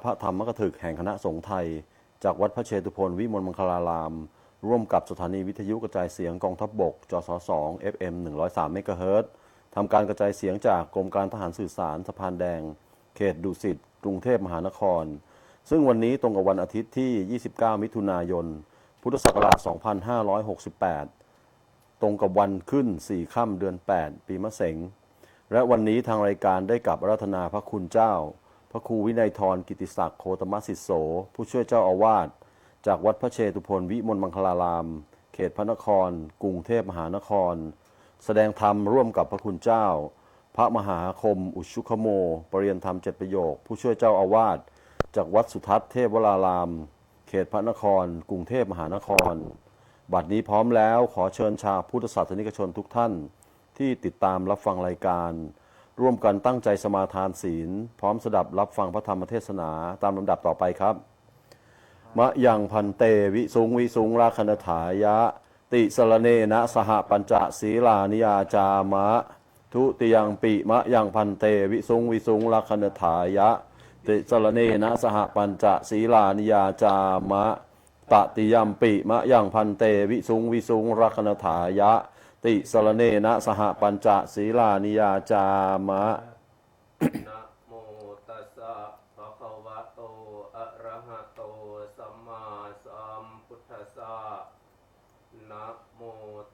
พระธรรมกถึกแห่งคณะสงฆ์ไทยจากวัดพระเชตุพนวิมลมังคลารามร่วมกับสถานีวิทยุกระจายเสียงกองทัพบกจส2 FM 103เมกะเฮิรตซ์ทำการกระจายเสียงจากกรมการทหารสื่อสารสะพานแดงเขตดุสิตกรุงเทพมหานครซึ่งวันนี้ตรงกับวันอาทิตย์ที่ 29 มิถุนายน พุทธศักราช 2568 ตรงกับวันขึ้น 4 ค่ำเดือน 8 ปีมะเสงและวันนี้ทางรายการได้กราบอาราธนาพระคุณเจ้าพระครูวินัยธรกิติศักดิ์โคตมศิษโสผู้ช่วยเจ้าอาวาสจากวัดพระเชตุพนวิมลมังคลารามเขตพระนครกรุงเทพมหานครแสดงธรรมร่วมกับพระคุณเจ้าพระมหาคมอุชุขโมปรริยนธรรม7ประโยคผู้ช่วยเจ้าอาวาสจากวัดสุทัศน์เทพวรารามเขตพระนครกรุงเทพมหานครบัดนี้พร้อมแล้วขอเชิญชาวพุทธศาสนิกชนทุกท่านที่ติดตามรับฟังรายการร่วมกันตั้งใจสมาทานศีลพร้อมสดับรับฟังพระธรรมเทศนาตามลำดับต่อไปครับมะยังพันเตวิสุงราคณถายะติสรเนนะสหปัญจศีลานิยาจามะทุติยังปิมะยังพันเตวิสุงราคณถายะติสรเนนะสหปัญจศีลานิยาจามะตติยัมปิมะยังพันเตวิสุงราคณถายะติสรเนนะสหปัญจศีลานิยาจามะนะโมตัสสะภะคะวะโตอะระหะโตสัมมาสัมพุทธัสสะนะโม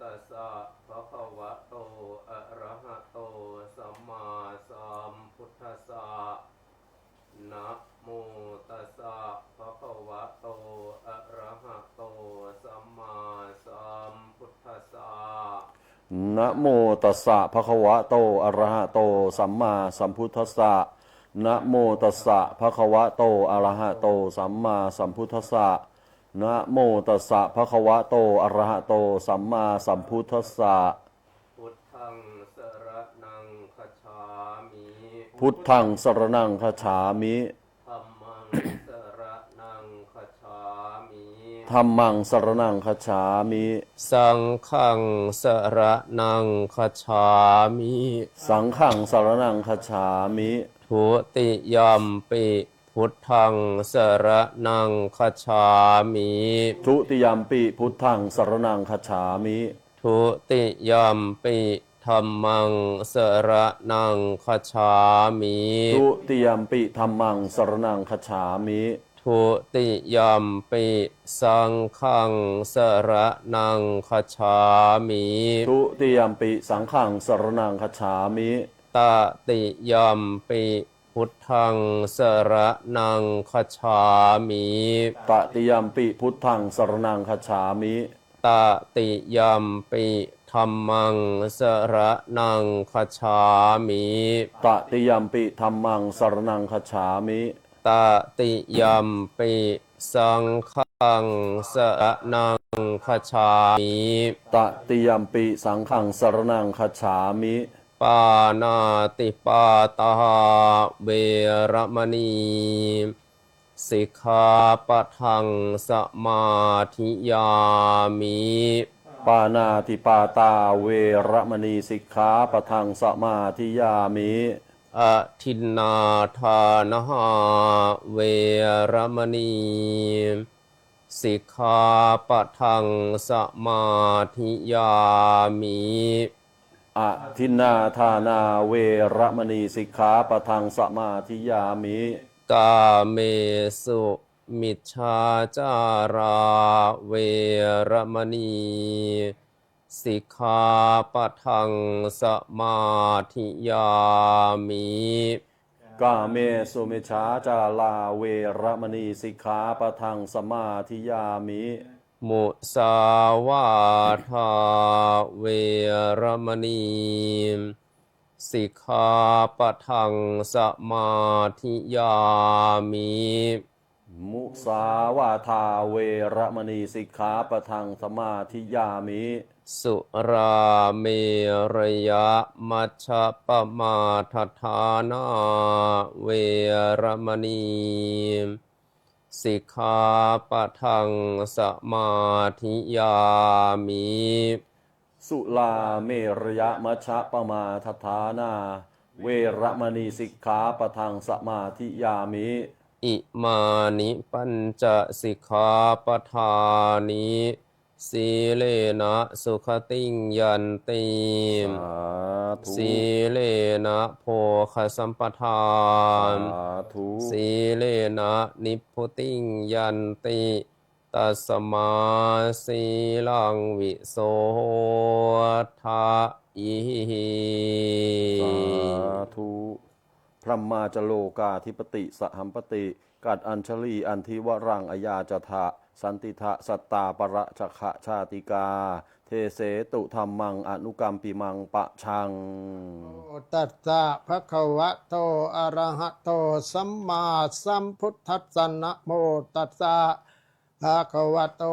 ตัสสะภะคะวะโตอะระหะโตสัมมาสัมพุทธัสสะนะโมตัสสะภะคะวะโตอะระหะโตสัมมาสัมพุทธัสสะนะโมตัสสะภะคะวะโตอะระหะโตสัมมาสัมพุทธัสสะนะโมตัสสะภะคะวะโตอะระหะโตสัมมาสัมพุทธัสสะนะโมตัสสะภะคะวะโตอะระหะโตสัมมาสัมพุทธัสสะพุทธังสรณังคัจฉามิ พุทธังสรณังคัจฉามิธัมมังสรณังคัจฉามิ ธัมมังสรณังคัจฉามิสังฆังสรณังคัจฉามิ สังฆังสรณังคัจฉามิทุติยัมปิพุทธังสรณังคัจฉามิ ทุติยัมปิพุทธังสรณังคัจฉามิทุติยัมปิธัมมังสรณังคัจฉามิทุติยัมปิธัมมังสรณังคัจฉามิทุติยัมปิสังฆังสรณังคัจฉามิทุติยัมปิสังฆังสรณังคัจฉามิตติยัมปิพุทธังสรณังคัจฉามิตติยัมปิพุทธังสรณังคัจฉามิตติยัมปิธัมมังสรณังคัจฉามิตติยัมปิธัมมังสรณังคัจฉามิตติยัมปิสังฆังสรณังคัจฉามิตติยัมปิสังฆังสรณังคัจฉามิปานาติปาตาเวรมณีสิกขาปะทังสมาธิยามิปานาติปาตาเวรมณีสิกขาปะทังสมาธิยามิอทินนาทานะหาเวรมณีสิกขาปะทังสมาธิยามิอทินนาทานาเวรมณีสิกขาปะทังสมาธิยามิกาเมสุมิจฉาจาราเวรมณีสิกขาปะทังสมาธิยามิกาเมสุมิจฉาจาราเวรมณีสิกขาปะทังสมาธิยามิมุสาวาทาเวรมณีสิกขาปะทังสมาธิยามิมุสาวาทาเวรมณีสิกขาปะทังสมาธิยามิสุราเมรยะมัชฌะปมาทฐานาเวรมณีสิกขาปะทังสมาธิยามิสุลาเมรยะมัชฌะปมาทฐานาเวรมณีสิกขาปะทังสมาธิยามิ อิมานิปัญจสิกขาปทานิสีเลนะสุขติงยันติ สาธุ สีเลนะโภคสัมปทา สาน ธุ สีเลนะนิพพุติงยันติตัสมาสีลังวิโสทะอิ สาธุพระมาจโลกาธิปติสหัมปติกัดอัญชลีอันทิวรังอยาจทะสันติทะสัตตาประชะชาติกา เทเสตุธรรมังอนุกรรมปิมังปะชัง ตัสสะภะคะวะโตอะระหะโตสัมมาสัมพุทธัสสะนะโมตัสสะภะคะวะโต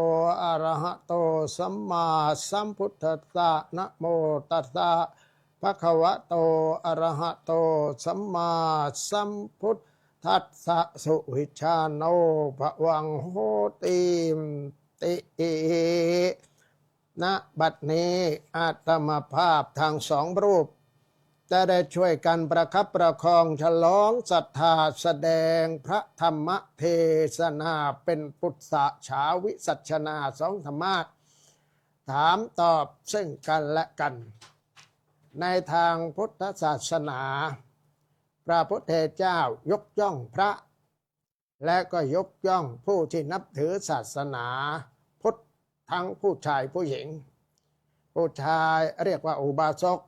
อะระหะโตสัมมาสัมพุทธัสสะนะโมตัสสะภะคะวะโตอะระหะโตสัมมาสัมพุทธัสสะสุวิชชาโนภวังโหติติณบัดนี้อาตมาภาพทางสองรูป จะได้ช่วยกันประคับประคองฉลองศรัทธาแสดงพระธรรมเทศนาเป็นปุตสะฉาวิสัชนาสองธรรมะถามตอบซึ่งกันและกัน ในทางพุทธศาสนาพระพุทธเจ้ายกย่องพระ และก็ยกย่องผู้ที่นับถือศาสนาพุทธทั้งผู้ชายผู้หญิง ผู้ชายเรียกว่าอุบาสก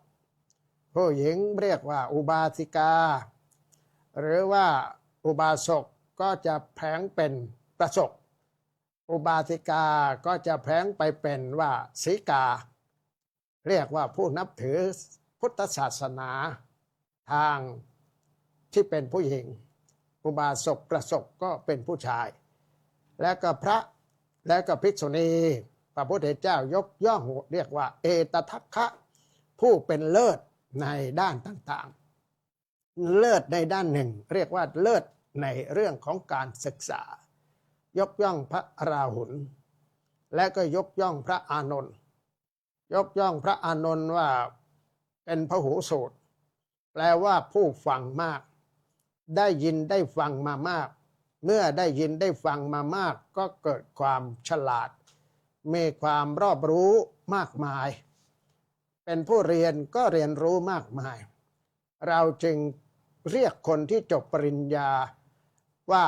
ผู้หญิงเรียกว่าอุบาสิกา หรือว่าอุบาสกก็จะแผลงเป็นประสกอุบาสิกาก็จะแผลงไปเป็นว่าสีกา เรียกว่าผู้นับถือพุทธศาสนาทางที่เป็นผู้หญิงอุบาสกประสกก็เป็นผู้ชาย และก็พระและก็ภิกษุณีพระพุทธเจ้ายกย่องเรียกว่าเอตทัคคะผู้เป็นเลิศในด้านต่างๆเลิศในด้านหนึ่งเรียกว่าเลิศในเรื่องของการศึกษายกย่องพระราหุลและก็ยกย่องพระอานนท์ยกย่องพระอานนท์ว่าเป็นพหูสูตรแปลว่าผู้ฟังมากได้ยินได้ฟังมามากเมื่อได้ยินได้ฟังมามากก็เกิดความฉลาดมีความรอบรู้มากมายเป็นผู้เรียนก็เรียนรู้มากมายเราจึงเรียกคนที่จบปริญญาว่า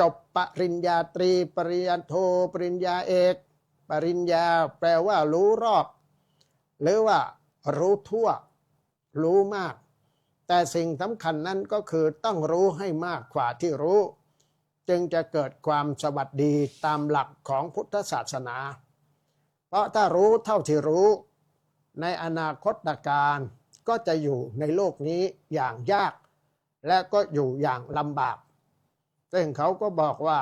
จบปริญญาตรีปริญญาโทปริญญาเอกปริญญาแปลว่ารู้รอบหรือว่ารู้ทั่วรู้มากแต่สิ่งสำคัญนั้นก็คือต้องรู้ให้มากกว่าที่รู้จึงจะเกิดความสวัสดีตามหลักของพุทธศาสนาเพราะถ้ารู้เท่าที่รู้ในอนาคตการก็จะอยู่ในโลกนี้อย่างยากและก็อยู่อย่างลำบากซึ่งเขาก็บอกว่า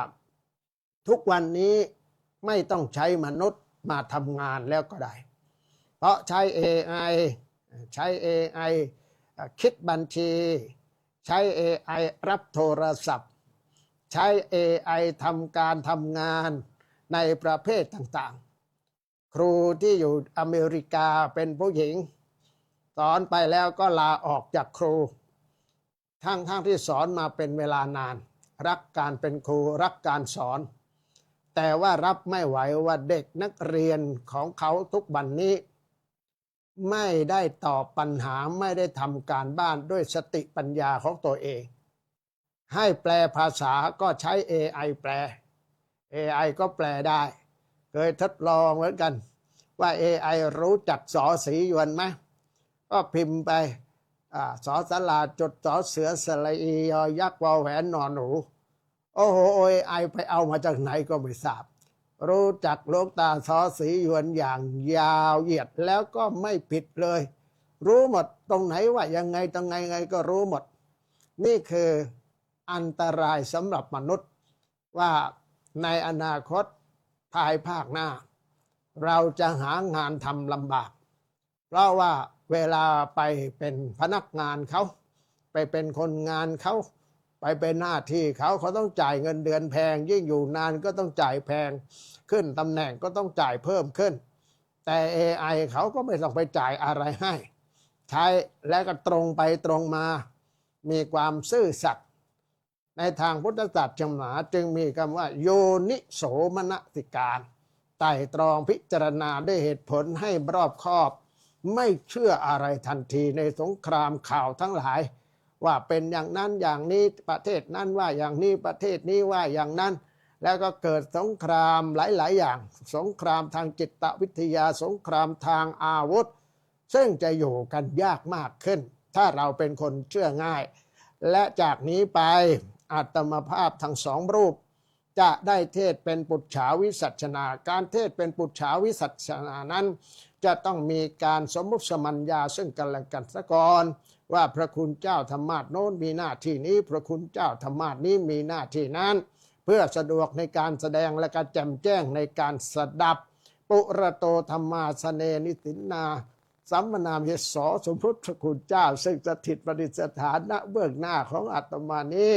ทุกวันนี้ไม่ต้องใช้มนุษย์มาทำงานแล้วก็ได้เพราะใช้ AI ใช้ AI คิดบัญชีใช้ AI รับโทรศัพท์ใช้ AI ทำการทำงานในประเภทต่างๆครูที่อยู่อเมริกาเป็นผู้หญิงสอนไปแล้วก็ลาออกจากครูทั้งที่สอนมาเป็นเวลานานรักการเป็นครูรักการสอนแต่ว่ารับไม่ไหวว่าเด็กนักเรียนของเขาทุกวันนี้ไม่ได้ตอบปัญหาไม่ได้ทำการบ้านด้วยสติปัญญาของตัวเองให้แปลภาษาก็ใช้ AI แปล AI ก็แปลได้เคยทดลองเหมือนกันว่า AI รู้จักสอสีหยวนไหมก็พิมพ์ไปสอสลาจดสอเสือสระอียอยักษ์วอแหวนนอนหนูโอ้โห AI ไปเอามาจากไหนก็ไม่ทราบรู้จักหลวงตาสอสีหยวนอย่างยาวเหยียดแล้วก็ไม่ผิดเลยรู้หมดตรงไหนว่ายังไงตรงไงก็รู้หมดนี่คืออันตรายสำหรับมนุษย์ว่าในอนาคตภายภาคหน้าเราจะหางานทำลำบากเพราะว่าเวลาไปเป็นพนักงานเขาไปเป็นคนงานเขาไปเป็นหน้าที่เขาต้องจ่ายเงินเดือนแพงยิ่งอยู่นานก็ต้องจ่ายแพงขึ้นตำแหน่งก็ต้องจ่ายเพิ่มขึ้นแต่ AI เขาก็ไม่ต้องไปจ่ายอะไรให้ใช้และก็ตรงไปตรงมามีความซื่อสัตย์ ในทางพุทธศาสนาจึงมีคำว่าโยนิโสมนสิการไต่ตรองพิจารณาด้วยเหตุผลให้รอบคอบ ไม่เชื่ออะไรทันทีในสงครามข่าวทั้งหลาย ว่าเป็นอย่างนั้นอย่างนี้ประเทศนั้นว่าอย่างนี้ประเทศนี้ว่าอย่างนั้น แล้วก็เกิดสงครามหลายๆอย่างสงครามทางจิตวิทยาสงครามทางอาวุธ ซึ่งจะอยู่กันยากมากขึ้น ถ้าเราเป็นคนเชื่อง่าย และจากนี้ไปอาตมาภาพทั้งสองรูป จะได้เทศเป็นปุจฉาวิสัชนาการเทศเป็นปุจฉาวิสัชนานั้น จะต้องมีการสมมุติสมัญญาซึ่งกันและกันซะก่อนว่าพระคุณเจ้าธรรมาสโน้นมีหน้าที่นี้พระคุณเจ้าธรรมาสนี้มีหน้าที่นั้น เพื่อสะดวกในการแสดงและการแจ่มแจ้งในการสดับปุระโตธรรมาสเนนิสินนาสัมมนามเยสสมพุทธคุณเจ้าซึ่งสถิตประดิษฐานณเบื้องหน้าของอาตมานี้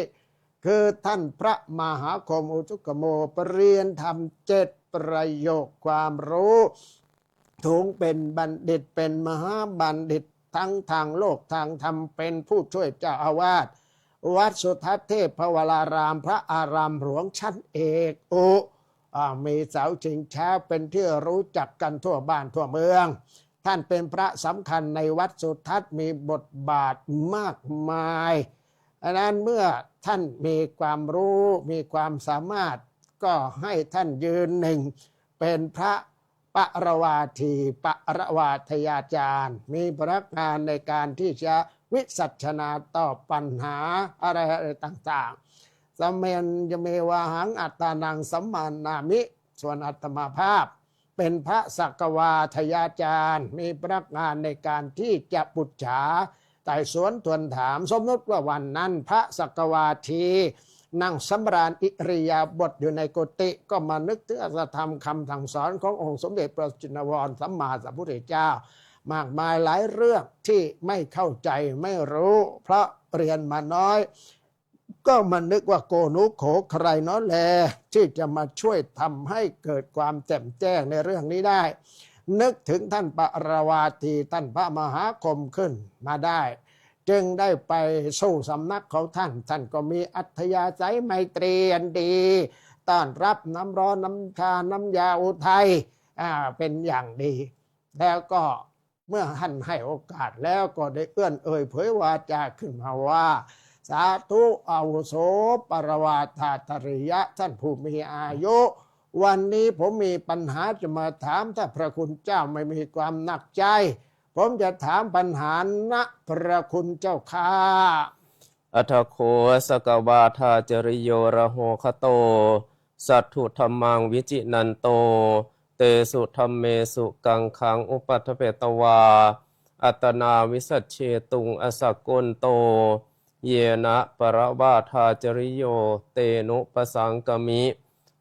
คือท่านพระมหาคมอุทุกโมปรเรียนธรรม7ประโยคความรู้ถุงเป็นบัณฑิตเป็นมหาบัณฑิตทั้งทางโลกทางธรรมเป็นผู้ช่วยเจ้าอาวาสวัดสุทัศน์เทพวรารามพระอารามหลวงชั้นเอกมีเสาชิงช้าเป็นที่รู้จักกันทั่วบ้านทั่วเมืองท่านเป็นพระสำคัญในวัดสุทัศน์มีบทบาทมากมายดังนั้นเมื่อท่านมีความรู้มีความสามารถก็ให้ท่านยืนหนึ่งเป็นพระปรวาทีปรวาทยาจารย์มีพนักงานในการที่จะวิสัชนาตอบปัญหาอะไรต่างๆสมเมนยเมวาหังอัตตานังสัมมานามิส่วนอัตมาภาพเป็นพระสักวาทยาจารย์มีพนักงานในการที่จะปุจฉาไต่สวนทวนถามสมมติว่าวันนั้นพระสักวาทีนั่งสำราญอิริยาบถอยู่ในกุฏิก็มานึกถึงอัตถธรรมคำสั่งสอนขององค์สมเด็จพระจินวรสัมมาสัมพุทธเจ้ามากมายหลายเรื่องที่ไม่เข้าใจไม่รู้เพราะเรียนมาน้อยก็มานึกว่าโกนุโขใครน้อแลที่จะมาช่วยทำให้เกิดความแจ่มแจ้งในเรื่องนี้ได้นึกถึงท่านปรวาทีท่านพระมหาคมขึ้นมาได้จึงได้ไปสู่สำนักของท่านท่านก็มีอัธยาศัยไมตรีอันดีต้อนรับน้ำร้อนน้ำชาน้ำยาอุทัยเป็นอย่างดีแล้วก็เมื่อท่านให้โอกาสแล้วก็ได้เอื้อนเอ่ยเผยวาจาขึ้นมาว่าสาธุอาวุโสปรวาทาตริยะท่านผู้มีอายุวันนี้ผมมีปัญหาจะมาถามถ้าพระคุณเจ้าไม่มีความหนักใจผมจะถามปัญหาณพระคุณเจ้าข้าอัทโคสกวาทาจริโยระโหคโตสัตถุธรรมังวิจินันโตเตสุธรรมเมสุกังขังอุปัฏฐเปตวาอัตนาวิสัชเชตุงอสักกุนโตเยนะปรวาทาจริโยเตนุปสังกมิ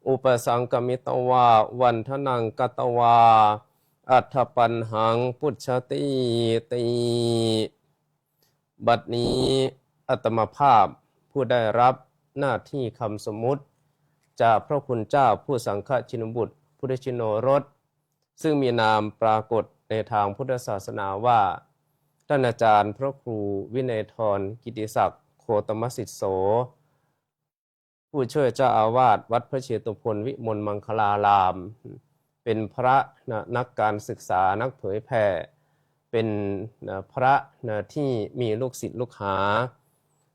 อุปสังกมิตวาวันทนังกตวาอัฏฐปัญหังพุทธติติบัดนี้อาตมาภาพผู้ได้รับหน้าที่คำสมมุติจากพระคุณเจ้าผู้สังฆชินบุตรพุทธชิโนรสซึ่งมีนามปรากฏในทางพุทธศาสนาว่าท่านอาจารย์พระครูวินัยธรกิติศักดิ์โคตมสิทธโสผู้ช่วยเจ้าอาวาสวัดพระเชตุพนวิมลมังคลารามเป็นพระนักการศึกษานักเผยแผ่เป็นพระที่มีลูกศิษย์ลูกหา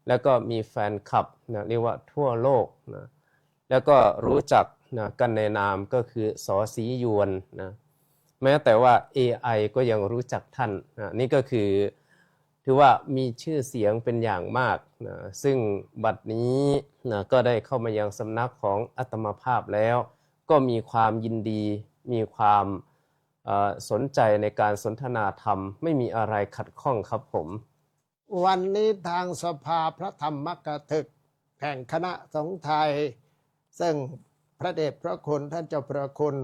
แล้วก็มีแฟนคลับเรียกว่าทั่วโลกแล้วก็รู้จักกันในนามก็คือสอศรียวนแม้แต่ว่า AI ก็ยังรู้จักท่านนี่ก็คือถือว่ามีชื่อเสียงเป็นอย่างมากซึ่งบัดนี้ก็ได้เข้ามายังสำนักของอาตมาภาพแล้วก็มีความยินดีมีความสนใจในการสนทนาธรรมไม่มีอะไรขัดข้องครับผมวันนี้ทางสภาพระธรรมกถึกแห่งคณะสงฆ์ไทยซึ่งพระเดชพระคุณท่านเจ้าพระคุณ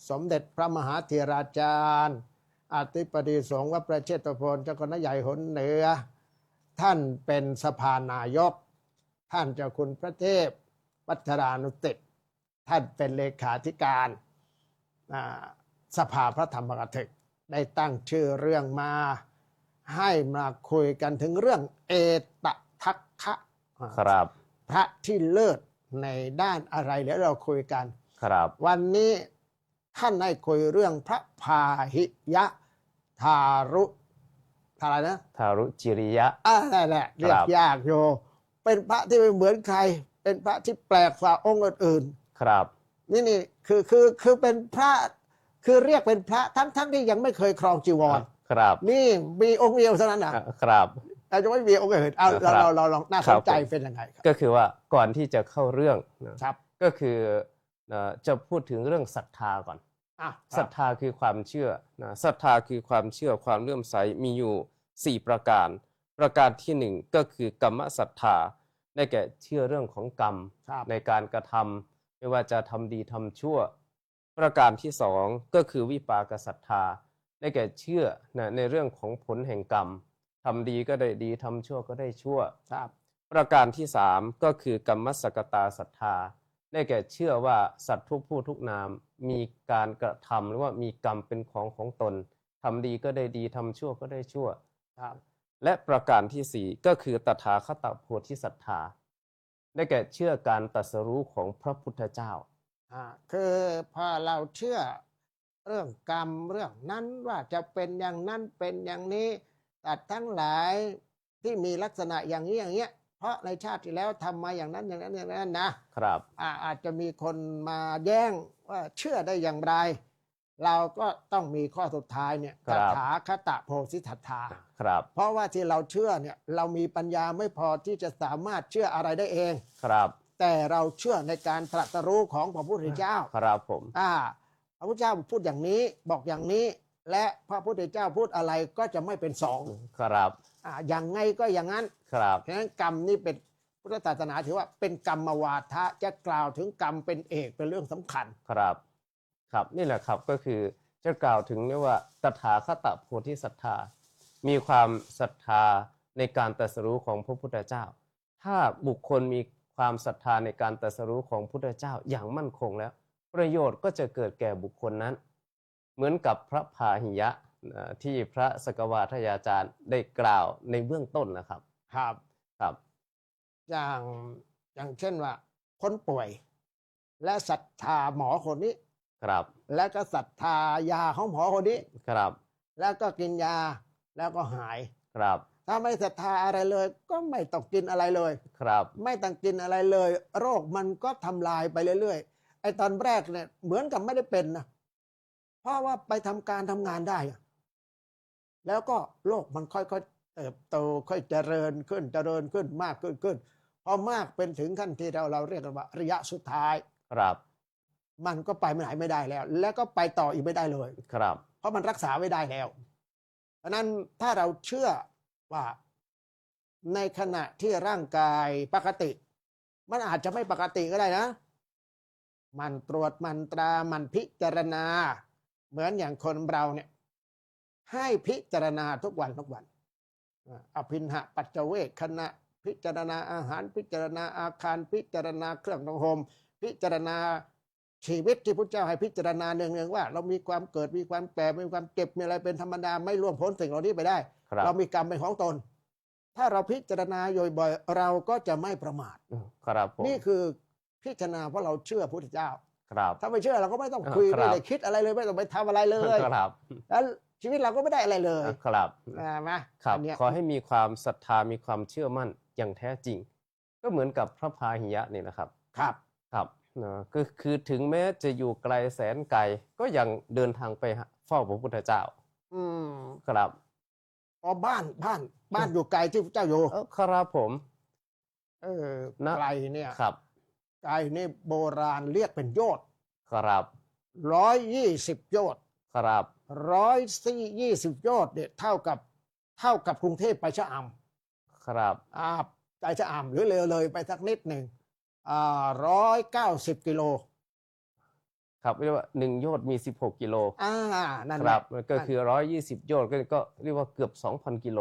สมเด็จพระมหาเถราจารย์อธิบดีสงฆ์วัดประเชษฐพลเจ้าคณะใหญ่หนเหนือท่านเป็นสภานายกท่านเจ้าคุณพระเทพวัชรานุติท่านเป็นเลขาธิการสภาพระธรรมกถึกได้ตั้งชื่อเรื่องมาให้มาคุยกันถึงเรื่องเอตทัคคะครับ พระที่เลิศในด้านอะไรเดี๋ยวเราคุยกัน ครับ วันนี้ท่านให้คุยเรื่องพระพาหิยะทารุอะไรนะ ทารุจิริยะ นั่นแหละเรีย ค ก รับ ยากโยเป็นพระที่ไม่เหมือนใคร เป็นพระที่แปลกกว่าองค์อื่น ครับ ๆนี่คือเป็นพระคือเรียกเป็นพระทั้งที่ยังไม่เคยครองจีวร ครับ นี่มีองค์เดียวเท่านั้นนะครับ แต่จะไม่มีองค์อื่นเอา ครับ เราลองน่าสนใจ ครับผม เป็นยังไงครับ ก็คือว่าก่อนที่จะเข้าเรื่องนะครับ ก็คือจะพูดถึงเรื่องศรัทธาก่อน ศรัทธาคือความเชื่อนะศรัทธาคือความเชื่อความเลื่อมใสมีอยู่ 4 ประการ ประการที่ 1 ก็คือกรรมศรัทธาได้แก่เชื่อเรื่องของกรรม ครับ ในการกระทำไม่ว่าจะทำดีทำชั่ว ประการที่ 2 ก็คือวิปากศรัทธาได้แก่เชื่อนะในเรื่องของผลแห่งกรรมทำดีก็ได้ดีทำชั่วก็ได้ชั่ว ครับ ประการที่ 3 ก็คือกรรมสกตาศรัทธาได้แก่เชื่อว่าสัตว์ทุกผู้ทุกนามมีการกระทำหรือว่ามีกรรมเป็นของตนทำดีก็ได้ดีทำชั่วก็ได้ชั่ว ครับ และประการที่ 4 ก็คือตถาคตโพธิศรัทธาได้แก่เชื่อการตรัสรู้ของพระพุทธเจ้า คือพอเราเชื่อเรื่องกรรมเรื่องนั้นว่าจะเป็นอย่างนั้นเป็นอย่างนี้แต่ทั้งหลายที่มีลักษณะอย่างนี้อย่างเงี้ยเพราะในชาติที่แล้วทำมาอย่างนั้นอย่างนั้นอย่างนั้นนะครับ อาจจะมีคนมาแย้งว่าเชื่อได้อย่างไร เราก็ต้องมีข้อสุดท้ายเนี่ย ค ต รับ ถาคตโพธิศรัทธา ครับ เพราะว่าที่เราเชื่อเนี่ยเรามีปัญญาไม่พอที่จะสามารถเชื่ออะไรได้เอง ครับ แต่เราเชื่อในการตรัสรู้ของพระพุทธเจ้า ครับผม พระพุทธเจ้าพูดอย่างนี้บอกอย่างนี้ และพระพุทธเจ้าพูดอะไรก็จะไม่เป็นสอง ครับ อย่างไงก็อย่างนั้น ครับ ฉะนั้นกรรมนี่เป็นพุทธศาสนาถือว่าเป็นกรรมวาทะจะกล่าวถึงกรรมเป็นเอกเป็นเรื่องสำคัญ ครับครับนี่แหละครับก็คือจะกล่าวถึงเรียกว่าตถาคตโพธิศรัทธามีความศรัทธาในการตรัสรู้ของพระพุทธเจ้า ถ้าบุคคลมีความศรัทธาในการตรัสรู้ของพระพุทธเจ้าอย่างมั่นคงแล้ว ประโยชน์ก็จะเกิดแก่บุคคลนั้น เหมือนกับพระพาหิยะที่พระสกวาทยาจารย์ได้กล่าวในเบื้องต้นนะครับ ครับ ครับ อย่างเช่นว่าคนป่วย และศรัทธาหมอคนนี้ ครับ และก็ศรัทธายาของหมอคนนี้ ครับ แล้วก็กินยาแล้วก็หาย ครับ ถ้าไม่ศรัทธาอะไรเลย ก็ไม่ต้องกินอะไรเลย ครับ ไม่ต้องกินอะไรเลย โรคมันก็ทำลายไปเรื่อยๆไอ้ตอนแรกเนี่ยเหมือนกับไม่ได้เป็นนะเพราะว่าไปทำการทำงานได้อะแล้วก็โรคมันค่อยๆเติบโตค่อยเจริญขึ้นมากขึ้นพอมากเป็นถึงขั้นที่เราเรียกกันว่าระยะสุดท้าย ครับ มันก็ไปไหนไม่ได้แล้ว แล้วก็ไปต่ออีกไม่ได้เลย ครับ เพราะมันรักษาไม่ได้แล้ว เพราะนั้นถ้าเราเชื่อว่าในขณะที่ร่างกายปกติ มันอาจจะไม่ปกติก็ได้นะ มันตรวจมันตรามันพิจารณา เหมือนอย่างคนเราเนี่ย ให้พิจารณาทุกวันอภินหะปัจเจเวคขณะพิจารณาอาหารพิจารณาอาคารพิจารณาเครื่องนุ่งห่มพิจารณาชีวิตที่พุทธเจ้าให้พิจารณาเนืองๆว่า เรามีความเกิดมีความแก่มีความเจ็บมีอะไรเป็นธรรมดาไม่ล่วงพ้นสิ่งเหล่านี้ไปได้ ครับ เรามีกรรมเป็นของตน ถ้าเราพิจารณาบ่อยๆเราก็จะไม่ประมาท ครับผม นี่คือพิจารณาเพราะเราเชื่อพุทธเจ้า ครับ ถ้าไม่เชื่อเราก็ไม่ต้องคุย ครับ ไม่ได้คิดอะไรเลยไม่ต้องไปทำอะไรเลย ครับ แล้วชีวิตเราก็ไม่ได้อะไรเลย ครับ ไหม ครับ อันเนี้ย ขอให้มีความศรัทธามีความเชื่อมั่นอย่างแท้จริง ก็เหมือนกับพระพาหิยะนี่นะครับ ครับ ครับก็คือถึงแม้จะอยู่ไกลแสนไกลก็ยังเดินทางไปเฝ้าพระพุทธเจ้า อืม ครับ พอบ้านอยู่ไกลที่พระเจ้าอยู่ ครับผม นะ ไกลเนี่ย ครับ ไกลนี่โบราณเรียกเป็นโยชน์ ครับ 120 โยชน์ ครับ 120 โยชน์เนี่ยเท่ากับกรุงเทพไปชะอ ครับ ำไปชะอำหรือเลยไปสักนิดหนึ่ง190 กิโล ครับเรียกว่า1 โยชน์มี 16 กิโล นั่น ค แห รั ละ บมันก็คือ120 โยชน์ก็เรียกว่าเกือบ 2,000 กิโล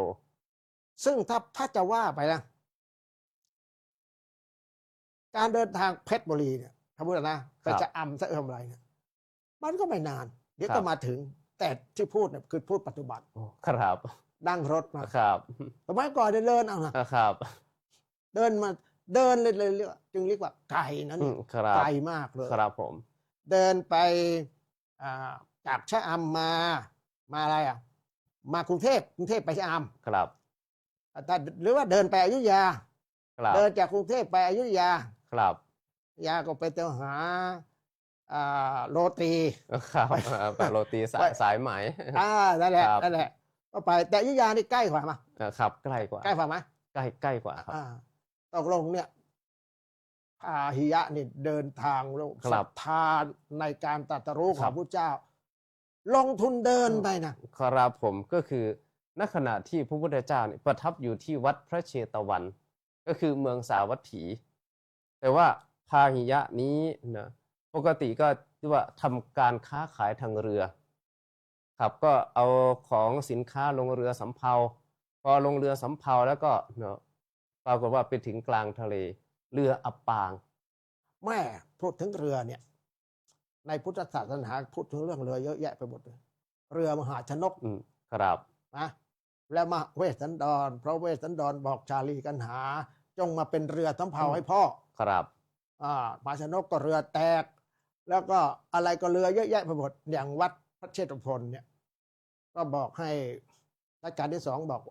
ซึ่งถ้าจะว่าไปนะการเดินทางเพชรบุรีเนี่ยถ้าพูดนะไปชะอำสะเอิมอะไรเนี่ยมันก็ไม่นาน เดี๋ยว ครั ก็ บ มาถึง แต่ที่พูดเนี่ยคือพูดปัจจุบัน ครับ นั่งรถมา ครับ สมัยก่อนเดินเอานะครับ เดิน เดินเลยเรียกว่าจึงเรียกว่าไกลนะเนี่ย ครับ ไกลมากเลย ครับผม เดินไปจากชะอำมาอะไรมากรุงเทพไปชะอ ครับ ำแต่หรือว่าเดินไปอยุธยา ครับ เดินจากกรุงเทพไปอยุธยา ครับ ยาก็ไปเที่ยวหาโรตี ครับปลาโรตีสายไหม นั่นแหละ ครับ นั่นแหละก็ไปแต่อยุธยานี่ใกล้กว่ามา ครับใกล้กว่า ใกล้กว่าไหม ใกล้กว่าครับ ตกลงเนี่ยพาหิยะนี่เดินทางลง ครับ ศรัทธาในการตรัสรู้ข ครั อง บ พระเจ้า ลงทุนเดินไปนะครับ ผมก็คือณขณะที่พระพุทธเจ้าเนี่ยประทับอยู่ที่วัดพระเชตวัน ก็คือเมืองสาวัตถี แต่ว่าพาหิยะนี้นะปกติก็ที่ว่าทำการค้าขายทางเรือ ครับก็เอาของสินค้าลงเรือสำเภาพอลงเรือสำเภาแล้วก็เนาะปรากฏว่าไปถึงกลางทะเล เรืออับปาง แม่พูดถึงเรือเนี่ย ในพุทธศาสนาพูดถึงเรื่องเรือเยอะแยะไปหมดเลยเรือมหาชนก ครับ นะแล้วมาเวสสันดรเพราะเวสสันดรบอกชาลีกันหา จงมาเป็นเรือสำเภาให้พ่อ ครับ มหาชนกก็เรือแตก แล้วก็อะไรก็เรือเยอะแยะไปหมดอย่างวัดพระเชตุพนเนี่ย ก็บอกให้รัชกาลที่สองบอก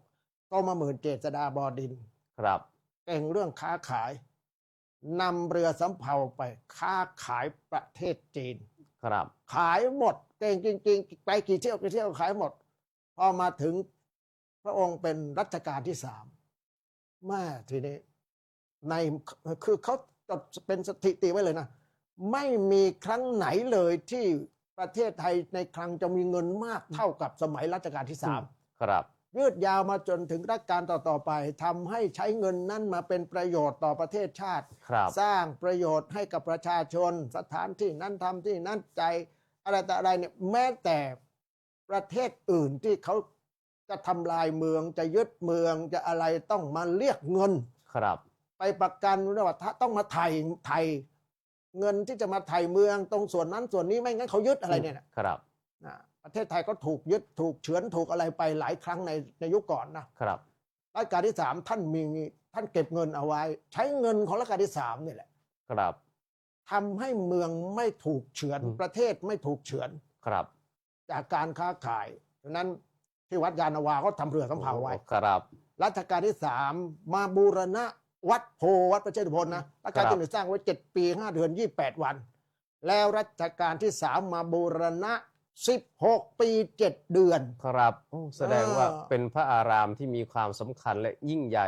ก็มาหมื่นเจษฎาบดินทร์ ครับ เก่งเรื่องค้าขายนำเรือสำเภาไปค้าขายประเทศจีน ครับ ขายหมดเก่งจริงๆ ไปกี่เที่ยวขายหมด พอมาถึงพระองค์เป็นรัชกาลที่สามแม่ทีนี้ในคือเขาจดเป็นสถิติไว้เลยนะ ไม่มีครั้งไหนเลยที่ประเทศไทยในครั้งจะมีเงินมากเท่ากับสมัยรัชกาลที่สาม ครับ ยืดยาวมาจนถึงรัชกาลต่อๆไปทำให้ใช้เงินนั้นมาเป็นประโยชน์ต่อประเทศชาติ ครับ สร้างประโยชน์ให้กับประชาชนสถานที่นั้นทำที่นั้นใจอะไรแต่อะไรเนี่ยแม้แต่ประเทศอื่นที่เขาจะทำลายเมืองจะยึดเมืองจะอะไรต้องมาเรียกเงิน ครับ ไปประกันว่าถ้าต้องมาไถ่เงินที่จะมาไถ่เมืองตรงส่วนนั้นส่วนนี้ไม่งั้นเขายึดอะไรเนี่ยนะครับ ประเทศไทยก็ถูกยึดถูกเฉือนถูกอะไรไปหลายครั้งในยุคก่อนนะครับ รัชกาลที่สามท่านเก็บเงินเอาไว้ ใช้เงินของรัชกาลที่สามนี่แหละ ครับ ทำให้เมืองไม่ถูกเฉือนประเทศไม่ถูกเฉือน ครับ จากการค้าขายดังนั้นที่วัดยานาวาเขาทำเรือสำเภาไว้ ครับ รัชกาลที่สามมาบูรณะวัดโพวัดพระเชตุพนนะรัชกาลที่หนึ่งสร้างไว้7 ปี5 เดือน28 วัน แล้วรัชกาลที่สามมาบูรณะ16 ปี 7 เดือน ครับโอ้แสดงว่าเป็นพระอารามที่มีความสำคัญและยิ่งใหญ่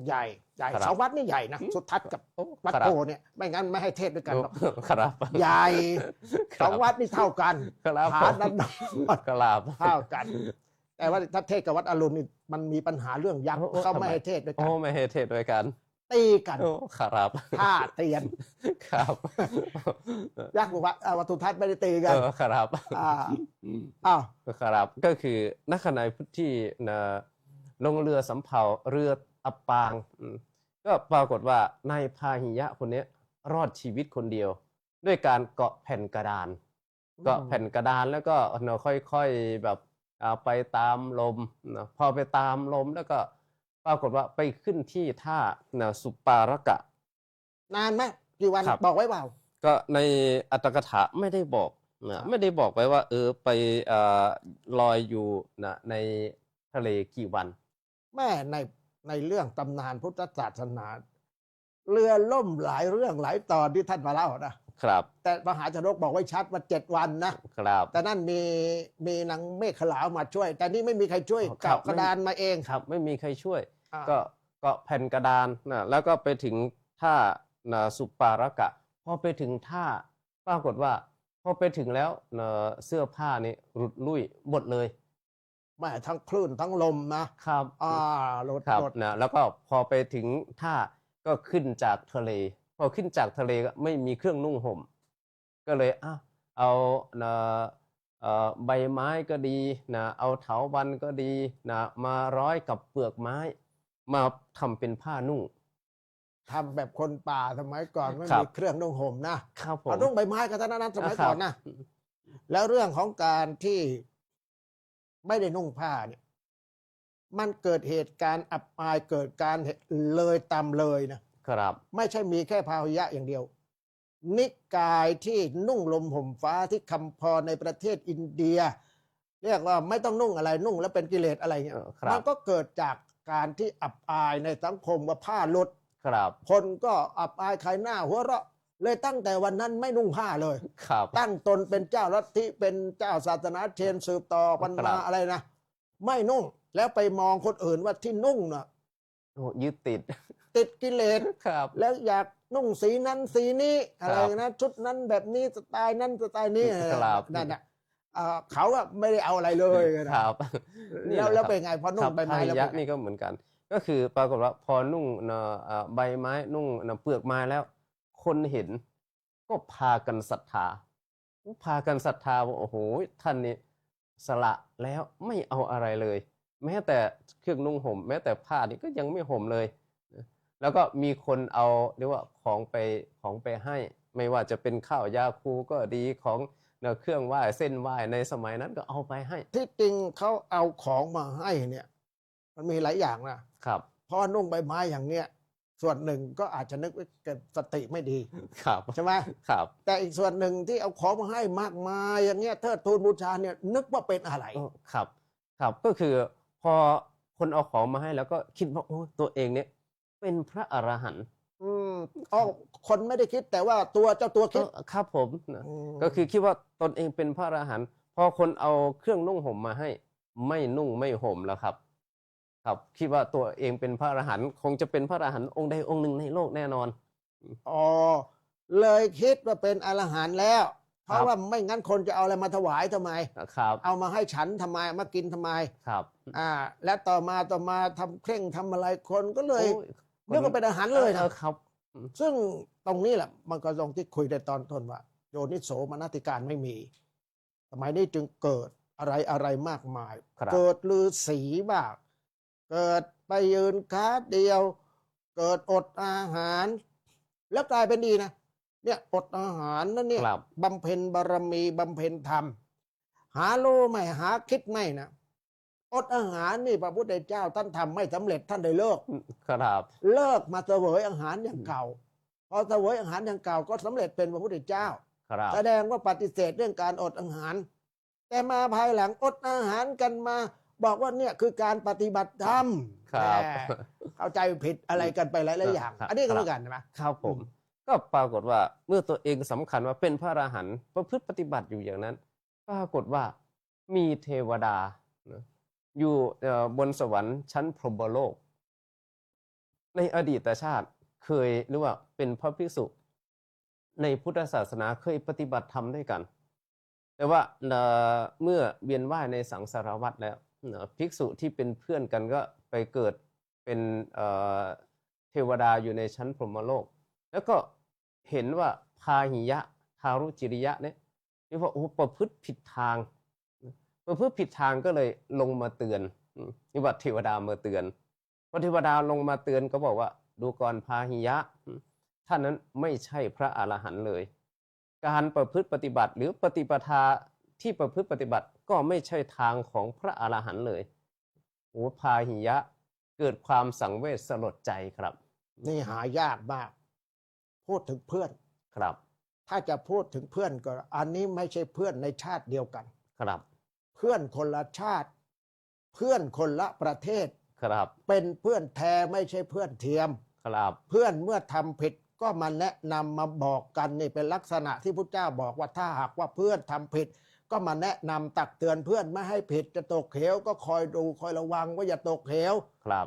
ใหญ่ ครับ เสาวัดนี่ใหญ่นะสุทัศน์กับ โอ้ วัด ครับ โพเนี่ยไม่งั้นไม่ให้เทศด้วยกันหรอก ครับ ใหญ่ ครับ เสาวัดนี่เท่ากัน ครับ ฐานนั้น ครับ เท่ากัน แต่ว่าถ้าเทศกับวัดอรุณนี่มันมีปัญหาเรื่องยักษ์ โอ้ เขาไม่ ทำไม ให้เทศด้วยกั โอ้ น ไม่ให้เทศด้วยกัน ตีกัน โอ้ครับ ท่าเตียน ครับ ยักษ์กับวัดทุทัศน์ไม่ได้ตีกัน ครับ อ้าว ครับก็คือณขณะที่ลงเรือสำเภาเรืออับปางก็ปรากฏว่านายพาหิยะคนนี้รอดชีวิตคนเดียว ด้วยการเกาะแผ่นกระดาน เกาะแผ่นกระดานแล้วก็ค่อยๆแบบไปตามลมพอไปตามลมแล้วก็ปรากฏว่าไปขึ้นที่ท่าสุปารกะ นานไหมกี่วัน ครับ บอกไว้เปล่า ก็ในอัตถกถาไม่ได้บอกไม่ได้บอกไว้ว่าไปลอยอยู่ในทะเลกี่วัน แม่ในเรื่องตำนานพุทธศาสนา เรือล่มหลายเรื่องหลายตอนที่ท่านมาเล่านะครับ แต่มหาชนกบอกไว้ชัดว่า7 วันนะครับ แต่นั่นมีนางเมฆขลาวมาช่วย แต่นี่ไม่มีใครช่วย ครั กับ กระดานมาเอง ครับไม่มีใครช่วย อ่า ก็เกาะแผ่นกระดานแล้วก็ไปถึงท่าสุปารกะ พอไปถึงท่าปรากฏว่าพอไปถึงแล้วเสื้อผ้านี่หลุดลุ่ยหมดเลย แม่ทั้งคลื่นทั้งลมนะครับรถ ครับ รถ แล้วก็พอไปถึงท่าก็ขึ้นจากทะเล พอขึ้นจากทะเลก็ไม่มีเครื่องนุ่งห่ม ก็เลยเอาใบไม้ก็ดีเอาเถาวัลย์ก็ดีมาร้อยกับเปลือกไม้ มาทำเป็นผ้านุ่ง ทำแบบคนป่าสมัยก่อนไม่ ครั มี บ เครื่องนุ่งห่มนะครับ ผม เอานุ่งใบไม้กันเท่านั้นสมัย ครับ ก่อนนะแล้วเรื่องของการที่ไม่ได้นุ่งผ้าเนี่ย มันเกิดเหตุการณ์อับอายเกิดการเลยตามเลยนะ ครับ ไม่ใช่มีแค่พาหิยะอย่างเดียว นิกายที่นุ่งลมห่มฟ้าที่คำพรในประเทศอินเดีย เรียกว่าไม่ต้องนุ่งอะไรนุ่งแล้วเป็นกิเลสอะไรเงี้ย ครับ มันก็เกิดจากการที่อับอายในสังคมว่าผ้าหลุด ครับ คนก็อับอายขายหน้าหัวเราะเลยตั้งแต่วันนั้นไม่นุ่งผ้าเลย ครับ ตั้งตนเป็นเจ้าลัทธิเป็นเจ้าศาสนาเชนสืบต่อปัน ครั มา บ อะไรนะ ไม่นุ่งแล้วไปมองคนอื่นว่าที่นุ่งน่ะ โอ้ยึดติด ติดกิเลส ครับ แล้วอยากนุ่งสีนั้นสีนี้อะไร ครับ นะชุดนั้นแบบนี้สไตล์นั้นสไตล์นี้ ครับ นั่นน่ะเขาอะไม่ได้เอาอะไรเลยนะครับ นี่ แล้ว หะ แล้ว ครับ เป็นไงพอนุ่ ครั ง บ ใบไม้ พาหิ แล้ว ยะ เป็นไง นี่ก็เหมือนกัน ก็คือปรากฏว่าพอนุ่งใบไม้นุ่งเปลือกไม้แล้ว คนเห็นก็พากันศรัทธาว่าโอ้โหท่านนี่สละแล้วไม่เอาอะไรเลย แม้แต่เครื่องนุ่งห่มแม้แต่ผ้านี่ก็ยังไม่ห่มเลย แล้วก็มีคนเอาเรียกว่าของไปให้ ไม่ว่าจะเป็นข้าวยาคูก็ดีของเครื่องไหว้เส้นไหว้ในสมัยนั้นก็เอาไปให้ ที่จริงเขาเอาของมาให้เนี่ย มันมีหลายอย่างนะครับ เพราะนุ่งใบไม้อย่างเนี้ยส่วนหนึ่งก็อาจจะนึกว่าเกิดสติไม่ดี ครับ ใช่ไหม ครับ แต่อีกส่วนหนึ่งที่เอาของมาให้มากมายอย่างเงี้ยเทิดทูนบูชาเนี่ยนึกว่าเป็นอะไร ครับ ครับก็คือพอคนเอาของมาให้แล้วก็คิดว่าโอ้ตัวเองเนี่ยเป็นพระอรหันต์ อ๋อคนไม่ได้คิดแต่ว่าตัวเจ้าตัวคิด ครับผมนะ ม ก็คือคิดว่าตนเองเป็นพระอรหันต์พอคนเอาเครื่องนุ่งห่มมาให้ ไม่นุ่งไม่ห่มแล้วครับ ครับคิดว่าตัวเองเป็นพระอรหันต์คงจะเป็นพระอรหันต์องค์ใดองค์หนึ่งในโลกแน่นอน อ๋อเลยคิดว่าเป็นอรหันต์แล้ว เพ ครั ราะ บ ว่าไม่งั้นคนจะเอาอะไรมาถวายทำไม ครับ เอามาให้ฉันทำไมมากินทำไม ครับ และต่อมาทำเคร่งทำอะไรคนก็เลย โอ้ย นึกว่าเป็นอาหารเลยนะ ครับ ซึ่งตรงนี้แหละมันก็ตรงที่คุยในตอนต้นว่า โยนิโสมนสิการไม่มี สมัยนี้จึงเกิดอะไรมากมาย ครับ เกิดฤาษีบ้างเกิดไปยืนค้าเดียว เกิดอดอาหาร แล้วกลายเป็นดีนะเนี่ยอดอาหารนั่นเนี่ย ครับ บำเพ็ญบารมีบำเพ็ญธรรม หารู้ไหมหาคิดไหมนะอดอาหารนี่พระพุทธเจ้าท่านทำไม่สำเร็จท่านได้เลิก ครับ เลิกมาเสวยอาหารอย่างเก่า พอเสวยอาหารอย่างเก่าก็สำเร็จเป็นพระพุทธเจ้า ครับ แสดงว่าปฏิเสธเรื่องการอดอาหาร แต่มาภายหลังอดอาหารกันมา บอกว่าเนี่ยคือการปฏิบัติธรรม ครับ แหมเข้าใจผิดอะไรกันไปหลายๆอย่าง ครับ อันนี้ก็เหมือนกันใช่ไหม ครับผม ก็ปรากฏว่าเมื่อตัวเองสำคัญว่าเป็นพระอรหันต์ประพฤติปฏิบัติอยู่อย่างนั้น ปรากฏว่ามีเทวดานะอยู่บนสวรรค์ชั้นพรหมโลก ในอดีตชาติเคยหรือว่าเป็นพระภิกษุ ในพุทธศาสนาเคยปฏิบัติธรรมด้วยกัน แต่ว่าเมื่อเวียนว่ายในสังสารวัฏแล้วภิกษุที่เป็นเพื่อนกันก็ไปเกิดเป็นเทวดาอยู่ในชั้นพรหมโลก แล้วก็เห็นว่าพาหิยะทารุจิริยะเนี่ยที่ว่าโอ้ประพฤติผิดทางประพฤติผิดทางก็เลยลงมาเตือนนี่ว่าเทวดามาเตือนพอเทวดาลงมาเตือนก็บอกว่าดูก่อนพาหิยะท่านนั้นไม่ใช่พระอรหันต์เลย การประพฤติปฏิบัติหรือปฏิปทาที่ประพฤติปฏิบัติก็ไม่ใช่ทางของพระอรหันต์เลยโอ้พาหิยะเกิดความสังเวชสลดใจครับ นี่หายากมาก พูดถึงเพื่อน ครับ ถ้าจะพูดถึงเพื่อนก็ อันนี้ไม่ใช่เพื่อนในชาติเดียวกัน ครับ เพื่อนคนละชาติ เพื่อนคนละประเทศ ครับ เป็นเพื่อนแท้ไม่ใช่เพื่อนเทียม ครับ เพื่อนเมื่อทำผิดก็มาแนะนำมาบอกกันนี่เป็นลักษณะที่พุทธเจ้าบอกว่าถ้าหากว่าเพื่อนทำผิด ก็มาแนะนำตักเตือนเพื่อนไม่ให้ผิดจะตกเหวก็คอยดูคอยระวังว่าอย่าตกเหว ครับ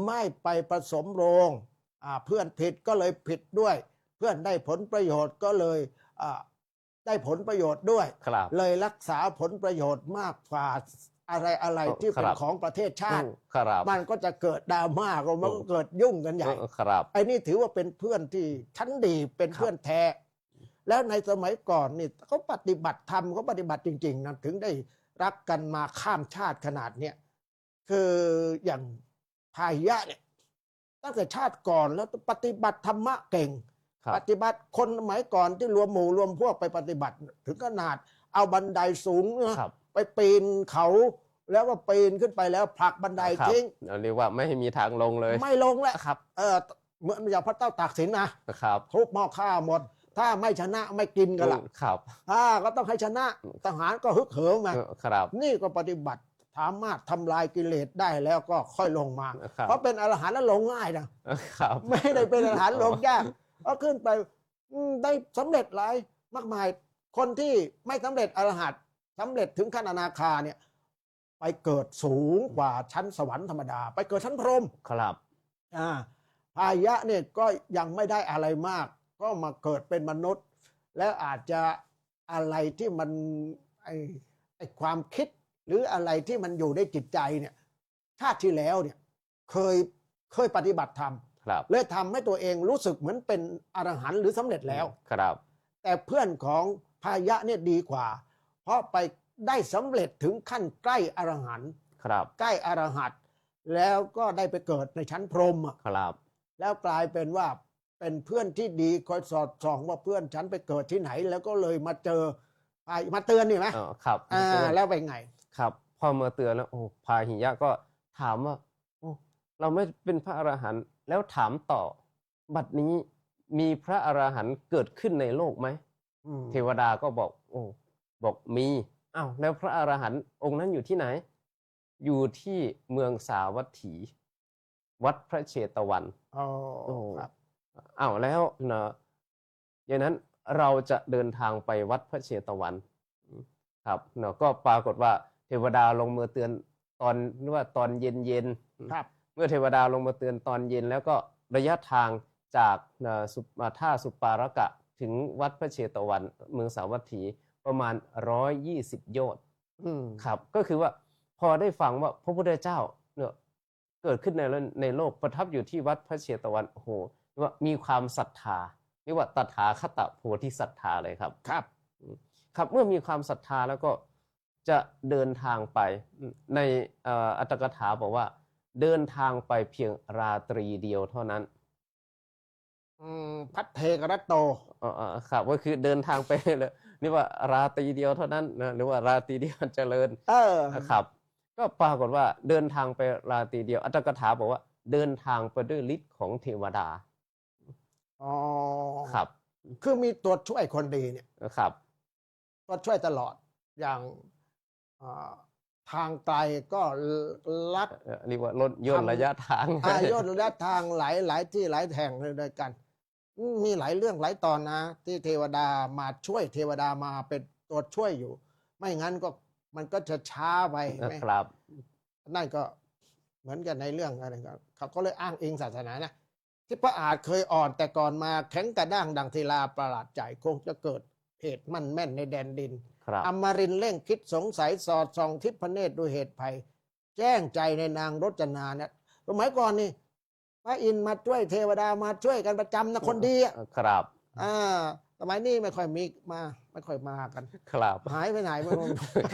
ไม่ไปผสมโรงเพื่อนผิดก็เลยผิดด้วย เพื่อนได้ผลประโยชน์ก็เลยได้ผลประโยชน์ด้วย ครับ เลยรักษาผลประโยชน์มากกว่าอะไรที่เป็นของประเทศชาติ ครับ มันก็จะเกิดดราม่าก็มันก็เกิดยุ่งกันใหญ่ ครับ ไอ้นี่ถือว่าเป็นเพื่อนที่ชั้นดีเป็นเพื่อนแท้ แล้วในสมัยก่อนนี่เขาปฏิบัติธรรมเขาปฏิบัติจริงๆนะถึงได้รักกันมาข้ามชาติขนาดเนี้ยคืออย่างพาหิยะเนี่ยตั้งแต่ชาติก่อนแล้วปฏิบัติธรรมะเก่ง ครับ ปฏิบัติคนสมัยก่อนที่รวมหมู่รวมพวกไปปฏิบัติ ถึงขนาดเอาบันไดสูงนะครับ ไปปีนเขาแล้วก็ปีนขึ้นไปแล้วผลักบันได ครับ ทิ้ง เรียกว่าไม่ให้มีทางลงเลย ไม่ลงแล้ว ครับ เหมือนอย่างพระเจ้าตากสินนะครับ ทุบหม้อข้าวหมด ถ้าไม่ชนะไม่กินกันละ ครับ ก็ต้องให้ชนะทหารก็ฮึกเหิมมา ครับ นี่ก็ปฏิบัติสามารถทำลายกิเลสได้แล้วก็ค่อยลงมา ครับ เพราะเป็นอรหันต์แล้วลงง่ายนะครับ ไม่ได้เป็นอรหันต์ลงยากก็ขึ้นไปได้สำเร็จหลายมากมาย คนที่ไม่สำเร็จอรหันต์สำเร็จถึงขั้นอนาคาเนี่ยไปเกิดสูงกว่าชั้นสวรรค์ธรรมดา ไปเกิดชั้นพรหม ครับ พายะเนี่ยก็ยังไม่ได้อะไรมาก ก็มาเกิดเป็นมนุษย์ แล้วอาจจะอะไรที่มันไอความคิดหรืออะไรที่มันอยู่ในจิตใจเนี่ยชาติที่แล้วเนี่ยเคยปฏิบัติธรรม ครับ เลยทำให้ตัวเองรู้สึกเหมือนเป็นอรหันต์หรือสำเร็จแล้ว ครับ แต่เพื่อนของพายะเนี่ยดีกว่า เพราะไปได้สำเร็จถึงขั้นใกล้อรหันต์ ครับ ใกล้อรหัตแล้วก็ได้ไปเกิดในชั้นพรหม ครับ แล้วกลายเป็นว่าเป็นเพื่อนที่ดีคอยสอดส่องว่าเพื่อนฉันไปเกิดที่ไหน แล้วก็เลยมาเจอมาเตือนนี่ไหม ครับ แล้วไปไง ครับพอมาเตือนแล้วโอ้พาหิยะก็ถามว่าโอ้เราไม่เป็นพระอรหันต์แล้วถามต่อ บัดนี้มีพระอรหันต์เกิดขึ้นในโลกไหม เทวดาก็บอกโอ้บอกมีอ้าวแล้วพระอรหันต์องค์นั้นอยู่ที่ไหน อยู่ที่เมืองสาวัตถี วัดพระเชตวัน อ๋อครับ อ้าวแล้วนะอย่างนั้นเราจะเดินทางไปวัดพระเชตวันครับเนาะก็ปรากฏว่าเทวดาลงมาเตือนตอนตอนเย็น ครับ เมื่อเทวดาลงมาเตือนตอนเย็นแล้วก็ระยะทางจากท่าสุปารกะถึงวัดพระเชตวันเมืองสาวัตถีประมาณ120 โยชน์ครับก็คือว่าพอได้ฟังว่าพระพุทธเจ้าเนี่ยเกิดขึ้นในโลกประทับอยู่ที่วัดพระเชตวันโอ้โหว่ามีความศรัทธาเรียกว่าตถาคตโพธิศรัทธาเลยครับ ครับเมื่อมีความศรัทธาแล้วก็จะเดินทางไปในอัตถกถาบอกว่าเดินทางไปเพียงราตรีเดียวเท่านั้น พัทเทกรัตโต ครับก็คือเดินทางไปเลยนี่ว่าราตรีเดียวเท่านั้นนะหรือว่าราตรีเดียวเจริญนะครับก็ปรากฏว่าเดินทางไปราตรีเดียวอัตถกถาบอกว่าเดินทางไปด้วยฤทธิ์ของเทวดาครับ คือมีตัวช่วยคนดีเนี่ย ครับ ตัวช่วยตลอดอย่างทางไกลก็ลัด เรียกว่าลดย่นระยะทาง ย่นระยะทางหลายที่หลายแห่งเลยด้วยกัน มีหลายเรื่องหลายตอนนะที่เทวดามาช่วยเทวดามาเป็นตัวช่วยอยู่ ไม่งั้นก็มันก็จะช้าไป ครับ นั่นก็เหมือนกันในเรื่องอะไรก็เขาก็เลยอ้างอิงศาสนานะที่พระอาจเคยอ่อนแต่ก่อนมาแข็งกระด้างดังศิลาประหลาดใจคงจะเกิดเหตุมั่นแม่นในแดนดิน ครับ อมรินทร์เร่งคิดสงสัยสอดส่องทิพเนตรด้วยเหตุภัย แจ้งใจในนางรจนาเนี่ยสมัยก่อนนี่พระอินทร์มาช่วยเทวดามาช่วยกันประจำนะคนดีอ่ะ ครับ สมัยนี้ไม่ค่อยมีไม่ค่อยมากัน ครับ หายไปไหนไม่รู้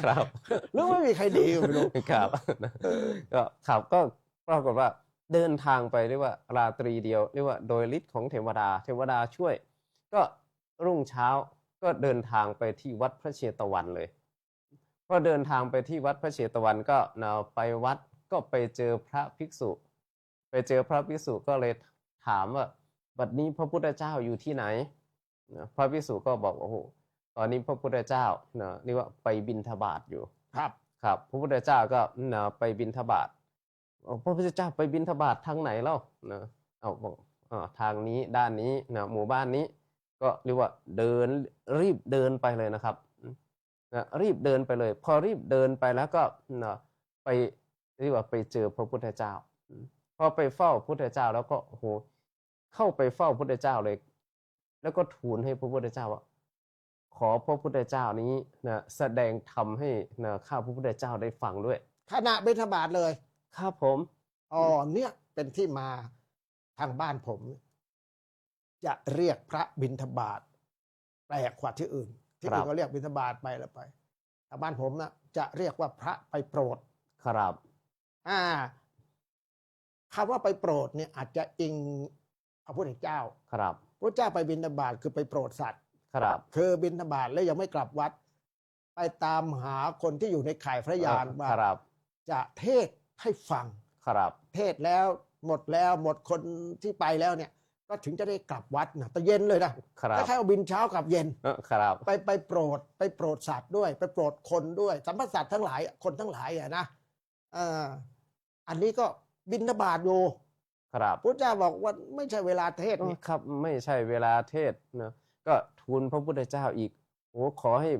ครับ หรือไม่มีใครดีไม่รู้ ครับก็ครับก็ปรากฏว่าเดินทางไปเรียกว่าราตรีเดียวเรียกว่าโดยฤทธิ์ของเทวดาช่วย ก็รุ่งเช้าก็เดินทางไปที่วัดพระเชตวันเลยพอเดินทางไปที่วัดพระเชตวันก็ไปวัดก็ไปเจอพระภิกษุก็เลยถามว่าบัดนี้พระพุทธเจ้าอยู่ที่ไหนพระภิกษุก็บอกโอ้โหตอนนี้พระพุทธเจ้าเรียกว่าไปบิณฑบาตอยู่ ครับพระพุทธเจ้าก็ไปบิณฑบาตพระพุทธเจ้าไปบิณฑบาตทางไหนเล่าบอกทางนี้ด้านนี้หมู่บ้านนี้ก็เรียกว่ารีบเดินไปเลยนะครับรีบเดินไปเลยพอรีบเดินไปแล้วก็ไปเรียกว่าไปเจอพระพุทธเจ้าพอไปเฝ้าพระพุทธเจ้าแล้วก็โอ้โหเข้าไปเฝ้าพระพุทธเจ้าเลยแล้วก็ทูลให้พระพุทธเจ้าว่าขอพระพุทธเจ้านี้แสดงธรรมให้ข้าพระพุทธเจ้าได้ฟังด้วยขณะบิณฑบาตเลยครับผม เนี่ยเป็นที่มาทางบ้านผมจะเรียกพระบิณฑบาตแปลกกว่าที่อื่นที่อื่นก็เรียกบิณฑบาตไปแล้วไปแต่บ้านผมนะจะเรียกว่าพระไปโปรดครับคำว่าไปโปรดเนี่ยอาจจะอิงพระพุทธเจ้าครับพระเจ้าไปบิณฑบาตคือไปโปรดสัตว์ครับคือบิณฑบาตแล้วยังไม่กลับวัดไปตามหาคนที่อยู่ในข่ายพระยานว่าจะเทศให้ฟังครับเทศแล้วหมดคนที่ไปแล้วเนี่ย ก็ถึงจะได้กลับวัดนะแต่เย็นเลยนะครับ คล้ายๆเอาบินเช้ากับเย็น ครับ ไปโปรดสัตว์ด้วยไปโปรดคนด้วยสัมภสัตว์ทั้งหลายคนทั้งหลายนะอันนี้ก็บิณฑบาตอยู่ ครับ พุทธเจ้าบอกว่าไม่ใช่เวลาเทศน์นี่ ครับไม่ใช่เวลาเทศน์นะก็ทูลพระพุทธเจ้าอีกโอ้ขอให้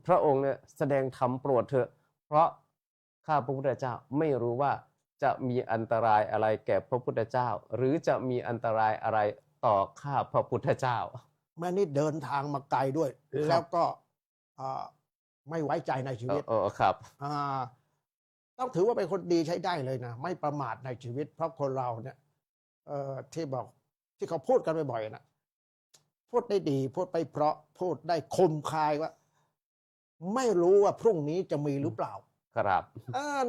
พระองค์เนี่ยแสดงธรรมโปรดเถอะเพราะข้าพระพุทธเจ้าไม่รู้ว่าจะมีอันตรายอะไรแก่พระพุทธเจ้า หรือจะมีอันตรายอะไรต่อข้าพระพุทธเจ้า แม่นี่เดินทางมาไกลด้วย แล้วก็ไม่ไว้ใจในชีวิต ครับ ต้องถือว่าเป็นคนดีใช้ได้เลยนะไม่ประมาทในชีวิต เพราะคนเราเนี่ยที่บอกที่เขาพูดกันบ่อยๆนะพูดได้ดีพูดไปเพราะพูดได้คมคายว่า ไม่รู้ว่าพรุ่งนี้จะมีหรือเปล่า ครับ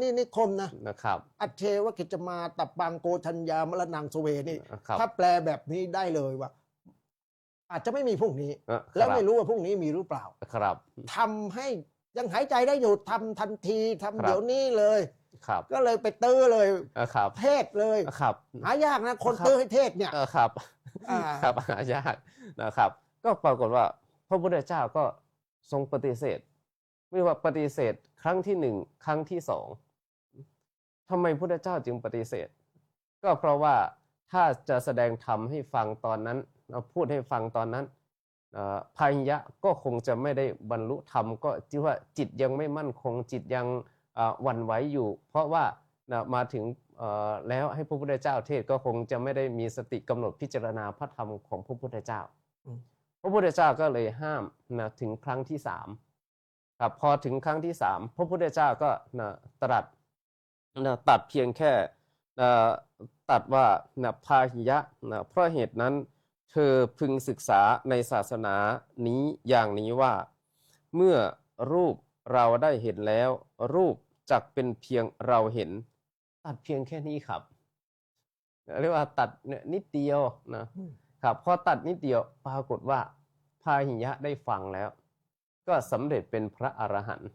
นี่คมนะ นะครับ อัจเชวกิจมาตับปังโกธัญญามรณังสเวนี่ ครับ ถ้าแปลแบบนี้ได้เลยว่า อาจจะไม่มีพรุ่งนี้ ครับ แล้วไม่รู้ว่าพรุ่งนี้มีหรือเปล่า ครับ ทำให้ยังหายใจได้อยู่ทำทันทีทำ ครับ เดี๋ยวนี้เลย ครับ ก็เลยไปตื้อเลย ครับ เทศเลย ครับ หายากนะคน ครับ ตื้อให้เทศเนี่ย ครับ อ่า ครับหายากนะครับ ก็ปรากฏว่าพระพุทธเจ้าก็ทรงปฏิเสธไม่ว่าปฏิเสธครั้งที่หนึ่งครั้งที่สองทำไมพุทธเจ้าจึงปฏิเสธ ก็เพราะว่าถ้าจะแสดงธรรมให้ฟังตอนนั้นพูดให้ฟังตอนนั้นพาหิยะก็คงจะไม่ได้บรรลุธรรมก็ที่ว่าจิตยังไม่มั่นคงจิตยังหวั่นไหวอยู่ เพราะว่ามาถึงแล้วให้พระพุทธเจ้าเทศก็คงจะไม่ได้มีสติกำหนดพิจารณาพระธรรมของพระพุทธเจ้า พระพุทธเจ้าก็เลยห้ามถึงครั้งที่สามครับพอถึงครั้งที่สามพระพุทธเจ้าก็ตรัสตัดเพียงแค่ตัดว่าพาหิยะเพราะเหตุนั้นเธอพึงศึกษาในศาสนานี้อย่างนี้ว่าเมื่อรูปเราได้เห็นแล้วรูปจักเป็นเพียงเราเห็นตัดเพียงแค่นี้ครับเรียกว่าตัดนิดเดียวนะครับพอตัดนิดเดียวปรากฏว่าพาหิยะได้ฟังแล้วก็สำเร็จเป็นพระอรหันต์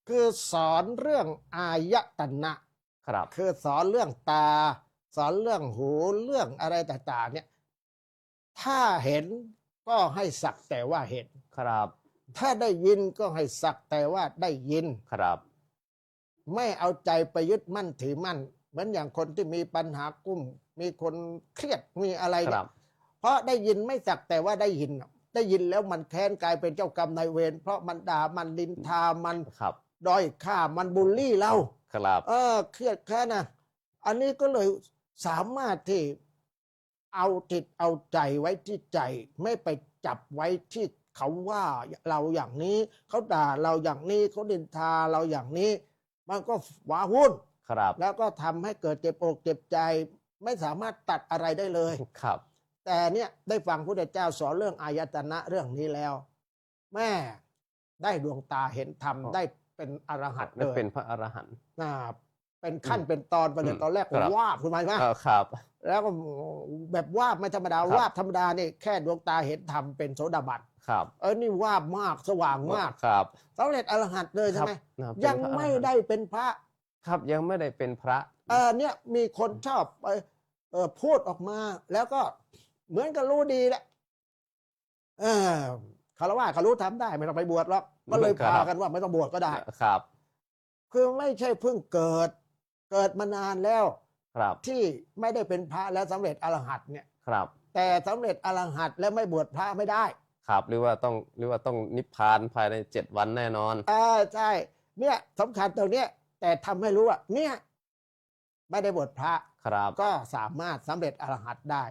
คือสอนเรื่องอายตนะครับ คือสอนเรื่องตา สอนเรื่องหูเรื่องอะไรต่างๆเนี่ยถ้าเห็นก็ให้สักแต่ว่าเห็น ครับ ถ้าได้ยินก็ให้สักแต่ว่าได้ยิน ครับ ไม่เอาใจไปยึดมั่นถือมั่นเหมือนอย่างคนที่มีปัญหากุ้มมีคนเครียดมีอะไร ค เนี่ รั ย บ เพราะได้ยินไม่สักแต่ว่าได้ยินแล้วมันแค้นกลายเป็นเจ้ากรรมนายเวรเพราะมันด่ามันนินทามัน ครับ ด้อยค่ามันบูลลี่เรา ครับ เครียดแค้นนะอันนี้ก็เลยสามารถที่เอาจิตเอาใจไว้ที่ใจไม่ไปจับไว้ที่เขาว่าเราอย่างนี้เขาด่าเราอย่างนี้เขาดินทาเราอย่างนี้ มันก็ว้าวุ่น ครับ แล้วก็ทำให้เกิดเจ็บอกเจ็บใจ ไม่สามารถตัดอะไรได้เลย ครับ แต่เนี่ยได้ฟังพระพุทธเจ้าสอนเรื่องอายตนะเรื่องนี้แล้ว แม่ได้ดวงตาเห็นธรรมได้เป็นอรหันต์เล ได้ ย เป็นพระอรหันต์ เป็นขั้นเป็นตอนไปเลยตอนแรก ครับ วาบขึ้นมาใช่ไหม ครับ แล้วก็แบบวาบไม่ธรรมดา ครับ วาบธรรมดานี่แค่ดวงตาเห็นธรรมเป็นโสดาบัน ครับ นี่วาบมากสว่างมาก ครับ สำเร็จอรหันต์เลยใช่ไหม ครับ ยังไม่ได้เป็นพระ ครับยังไม่ได้เป็นพระ เนี่ยมีคนชอบพูดออกมา แล้วก็เหมือนกับรู้ดีแหละคารวะเขารู้ทำได้ไม่ต้องไปบวชหรอกก็เลย ครั พา บ กันว่าไม่ต้องบวชก็ได้ ครับ คือไม่ใช่เพิ่งเกิดมานานแล้ว ครับ ที่ไม่ได้เป็นพระแล้วสำเร็จอรหันต์เนี่ย ครับ แต่สำเร็จอรหันต์แล้วไม่บวชพระไม่ได้ ครับหรือว่าต้องนิพพานภายใน7 วันแน่นอน ใช่เนี่ยสำคัญตรงเนี้ยแต่ทำให้รู้ว่าเนี่ยไม่ได้บวชพระ ครับ ก็สามารถสำเร็จอรหันต์ได้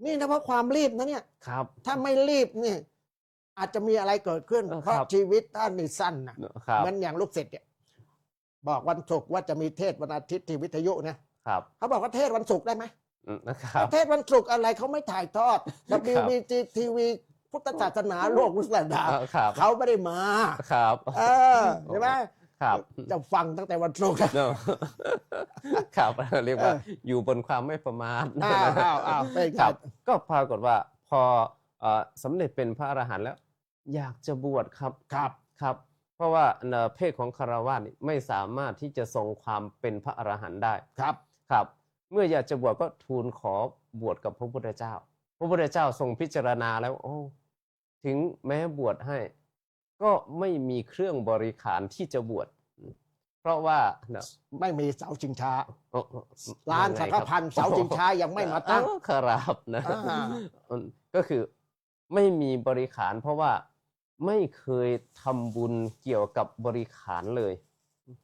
นี่นะเพราะความรีบนะเนี่ย ครับ ถ้าไม่รีบนี่อาจจะมีอะไรเกิดขึ้น ครับ เพราะชีวิตท่านนี่สั้นนะครับ มันอย่างลูกศิษย์เนี่ยบอกวันศุกร์ว่าจะมีเทศน์วันอาทิตย์ที่วิทยุนะครับเขาบอกว่าเทศน์วันศุกร์ได้ไหม นะครับ เทศน์วันศุกร์อะไรเขาไม่ถ่ายทอด WBG ทีวีพุทธศาสนาโลกมุสลิม ครับ เขาไม่ได้มา ครับ ใช่ไหม ครับ จะฟังตั้งแต่วันศุกร์ ครับเรียกว่าอยู่บนความไม่ประมาท อ้าวเป็น ครับก็ปรากฏว่าพอสำเร็จเป็นพระอรหันต์แล้ว อยากจะบวชครับ ครับ ครับ เพราะว่าเพศของคารวะนี่ไม่สามารถที่จะทรงความเป็นพระอรหันต์ได้ ครับ ครับ เมื่ออยากจะบวชก็ทูลขอบวชกับพระพุทธเจ้า พระพุทธเจ้าทรงพิจารณาแล้วโอ้ถึงแม้บวชให้ ก็ไม่มีเครื่องบริขารที่จะบวชเพราะว่านะ ไม่มีเสาชิงช้า โอ้ ร้าน ยังไง สัง ค ฆ รับ พันธ์เสาชิงช้ายังไม่มาตั้ง ครับนะ อ่า ก็คือไม่มีบริขาร เพราะว่าไม่เคยทำบุญเกี่ยวกับบริขารเลย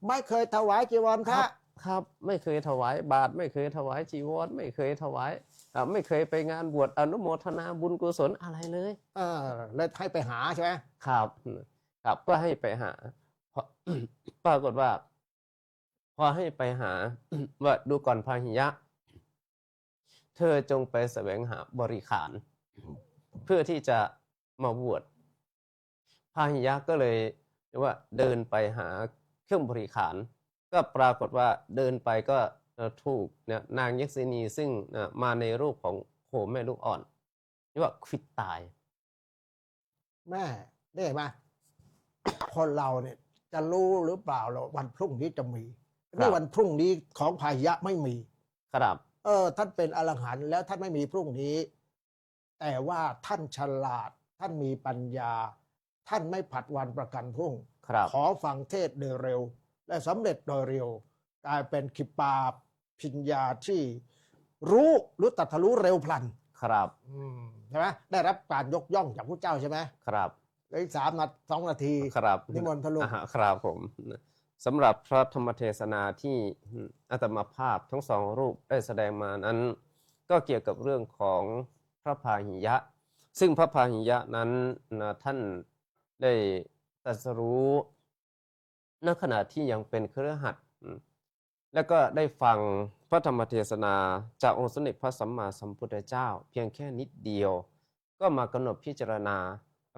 ไม่เคยถวายจีวรพระ ครับไม่เคยถวายบาตรไม่เคยถวายจีวรไม่เคยถวายไม่เคยไปงานบวชอนุโมทนาบุญกุศลอะไรเลย เลยให้ไปหาใช่ไหม ครับครับก็ให้ไปหาพอ ปรากฏว่า พอให้ไปหา ว่าดูก่อนพาหิยะ เธอจงไปแสวงหาบริขาร เพื่อที่จะมาบวชพาหิยะก็เลยเรียกว่าเดินไปหาเครื่องบริขาร ก็ปรากฏว่าเดินไปก็ถูกเนี่ยนางยักษินีซึ่งมาในรูปของโคแม่ลูกอ่อนเรียกว่าควิดตาย แม่ได้ไหม คนเราเนี่ยจะรู้หรือเปล่าเราวันพรุ่งนี้จะมี ครับ นี่วันพรุ่งนี้ของพายะไม่มี ครับ ท่านเป็นอรหันต์แล้วท่านไม่มีพรุ่งนี้ แต่ว่าท่านฉลาด ท่านมีปัญญา ท่านไม่ผัดวันประกันพรุ่ง ครับ ขอฟังเทศโดยเร็ว และสำเร็จโดยเร็ว กลายเป็นขิปาพิญญาที่รู้หรือตรัสรู้เร็วพลัน ครับ ใช่ไหมได้รับการยกย่องจากพระเจ้าใช่ไหม ครับ แล้วอีก2 นาที ครับ นิมนต์พระลูก ครับผมสำหรับพระธรรมเทศนาที่อาตมาภาพทั้งสองรูปได้แสดงมานั้น ก็เกี่ยวกับเรื่องของพระพาหิยะ ซึ่งพระพาหิยะนั้นท่านได้ตรัสรู้ณขณะที่ยังเป็นเครือขัดแล้วก็ได้ฟังพระธรรมเทศนาจากองค์สมเด็จพระสัมมาสัมพุทธเจ้า เพียงแค่นิดเดียว ก็มากำหนดพิจารณา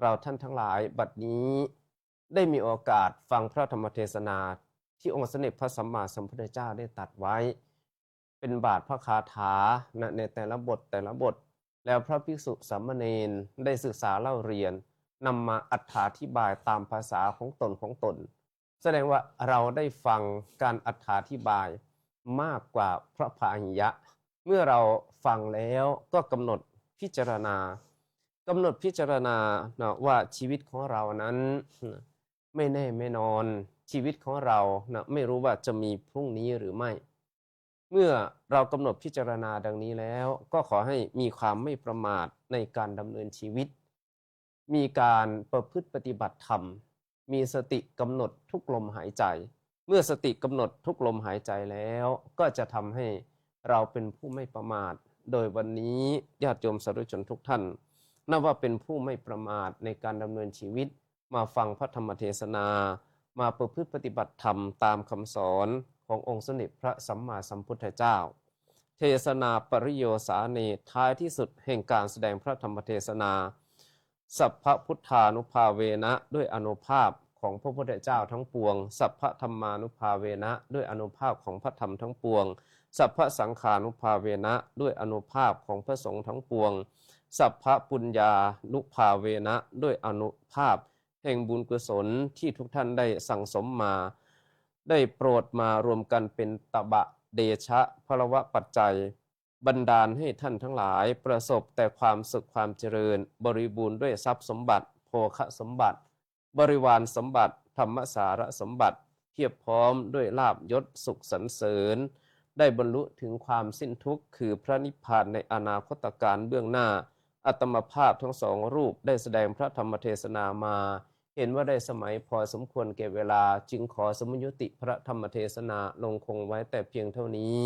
เราท่านทั้งหลายบัดนี้ได้มีโอกาสฟังพระธรรมเทศนาที่องค์สมเด็จพระสัมมาสัมพุทธเจ้าได้ตรัสไว้ เป็นบาทพระคาถาในแต่ละบทแต่ละบท แล้วพระภิกษุสามเณรได้ศึกษาเล่าเรียนนำมาอธิบายตามภาษาของตน แสดงว่าเราได้ฟังการอธิบายมากกว่าพระพาหิยะ เมื่อเราฟังแล้วก็กำหนดพิจารณาว่าชีวิตของเรานั้นไม่แน่ไม่นอนชีวิตของเราไม่รู้ว่าจะมีพรุ่งนี้หรือไม่ เมื่อเรากำหนดพิจารณาดังนี้แล้วก็ขอให้มีความไม่ประมาทในการดำเนินชีวิต มีการประพฤติปฏิบัติธรรม มีสติกำหนดทุกลมหายใจ เมื่อสติกำหนดทุกลมหายใจแล้วก็จะทำให้เราเป็นผู้ไม่ประมาท โดยวันนี้ญาติโยมสาธุชนทุกท่านนับว่าเป็นผู้ไม่ประมาทในการดำเนินชีวิต มาฟังพระธรรมเทศนา มาประพฤติปฏิบัติธรรมตามคำสอนขององค์สมเด็จพระสัมมาสัมพุทธเจ้า เทศนาปริโยสาเนท้ายที่สุดแห่งการแสดงพระธรรมเทศนาสัพพพุทธานุภาเวนะด้วยอานุภาพของพระพุทธเจ้าทั้งปวงสัพพธรรมานุภาเวนะด้วยอานุภาพของพระธรรมทั้งปวงสัพพสังฆานุภาเวนะด้วยอานุภาพของพระสงฆ์ทั้งปวงสัพพปุญญานุภาเวนะด้วยอานุภาพแห่งบุญกุศลที่ทุกท่านได้สั่งสมมาได้โปรดมารวมกันเป็นตบะเดชะพลวะปัจจัยบันดาลให้ท่านทั้งหลายประสบแต่ความสุขความเจริญบริบูรณ์ด้วยทรัพย์สมบัติโภคสมบัติบริวารสมบัติธรรมสารสมบัติเพียบพร้อมด้วยลาภยศสุขสรรเสริญได้บรรลุถึงความสิ้นทุกข์คือพระนิพพานในอนาคตการเบื้องหน้าอาตมาภาพทั้งสองรูปได้แสดงพระธรรมเทศนามาเห็นว่าได้สมัยพอสมควรแก่เวลาจึงขอสมุยุติพระธรรมเทศนาลงคงไว้แต่เพียงเท่านี้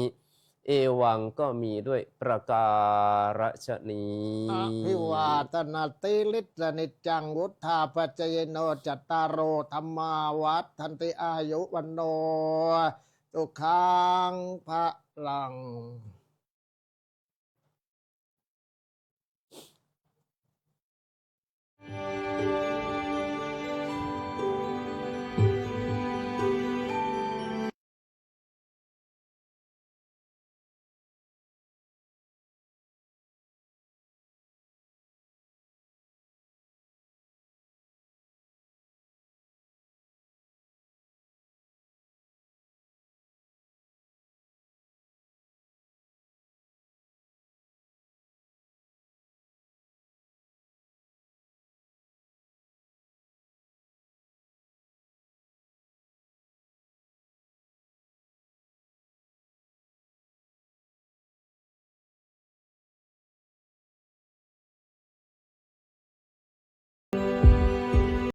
เอวังก็มีด้วยประการฉนี้ อภิวาทนาติลิสนิจจังวุธาปัจจยโนจัตตารโอธรรมาวัฏทันติอายุวันโนสุขังพระลัง